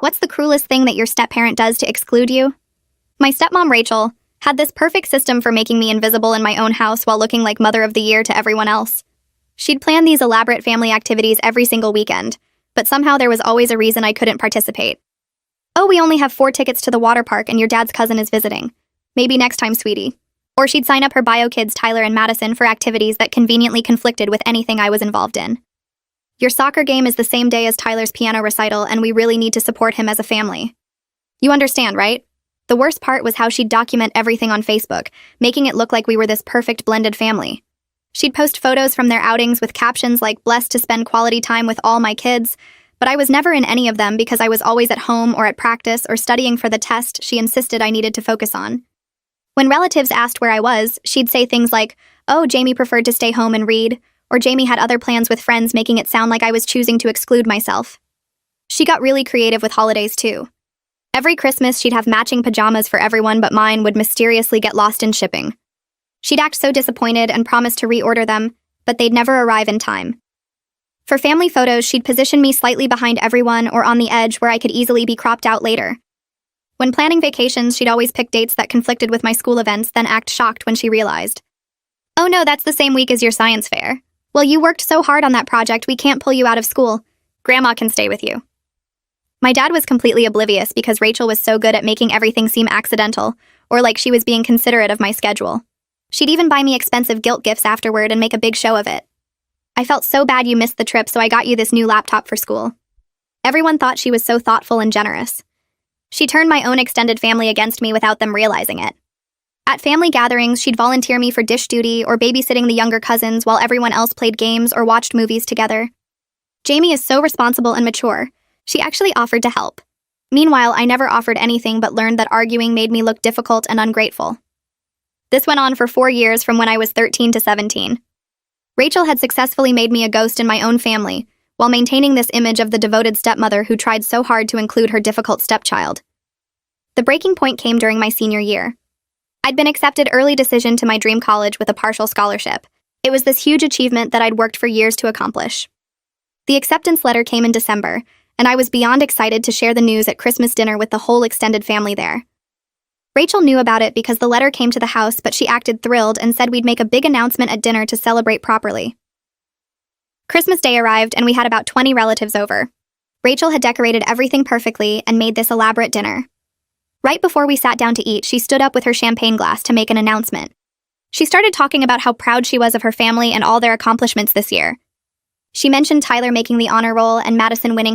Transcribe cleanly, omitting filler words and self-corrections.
What's the cruelest thing that your step-parent does to exclude you? My stepmom, Rachel, had this perfect system for making me invisible in my own house while looking like Mother of the Year to everyone else. She'd plan these elaborate family activities every single weekend, but somehow there was always a reason I couldn't participate. Oh, we only have 4 tickets to the water park and your dad's cousin is visiting. Maybe next time, sweetie. Or she'd sign up her bio kids, Tyler and Madison, for activities that conveniently conflicted with anything I was involved in. Your soccer game is the same day as Tyler's piano recital, and we really need to support him as a family. You understand, right? The worst part was how she'd document everything on Facebook, making it look like we were this perfect blended family. She'd post photos from their outings with captions like "blessed to spend quality time with all my kids," but I was never in any of them because I was always at home or at practice or studying for the test she insisted I needed to focus on. When relatives asked where I was, she'd say things like, "Oh, Jamie preferred to stay home and read," or Jamie had other plans with friends, making it sound like I was choosing to exclude myself. She got really creative with holidays too. Every Christmas, she'd have matching pajamas for everyone, but mine would mysteriously get lost in shipping. She'd act so disappointed and promise to reorder them, but they'd never arrive in time. For family photos, she'd position me slightly behind everyone or on the edge where I could easily be cropped out later. When planning vacations, she'd always pick dates that conflicted with my school events, then act shocked when she realized. "Oh no, that's the same week as your science fair. Well, you worked so hard on that project, we can't pull you out of school. Grandma can stay with you." My dad was completely oblivious because Rachel was so good at making everything seem accidental, or like she was being considerate of my schedule. She'd even buy me expensive guilt gifts afterward and make a big show of it. "I felt so bad you missed the trip, so I got you this new laptop for school." Everyone thought she was so thoughtful and generous. She turned my own extended family against me without them realizing it. At family gatherings, she'd volunteer me for dish duty or babysitting the younger cousins while everyone else played games or watched movies together. Jamie is so responsible and mature. She actually offered to help. Meanwhile, I never offered anything but learned that arguing made me look difficult and ungrateful. This went on for 4 years, from when I was 13 to 17. Rachel had successfully made me a ghost in my own family, while maintaining this image of the devoted stepmother who tried so hard to include her difficult stepchild. The breaking point came during my senior year. I'd been accepted early decision to my dream college with a partial scholarship. It was this huge achievement that I'd worked for years to accomplish. The acceptance letter came in December, and I was beyond excited to share the news at Christmas dinner with the whole extended family there. Rachel knew about it because the letter came to the house, but she acted thrilled and said we'd make a big announcement at dinner to celebrate properly. Christmas Day arrived, and we had about 20 relatives over. Rachel had decorated everything perfectly and made this elaborate dinner. Right before we sat down to eat, she stood up with her champagne glass to make an announcement. She started talking about how proud she was of her family and all their accomplishments this year. She mentioned Tyler making the honor roll and Madison winning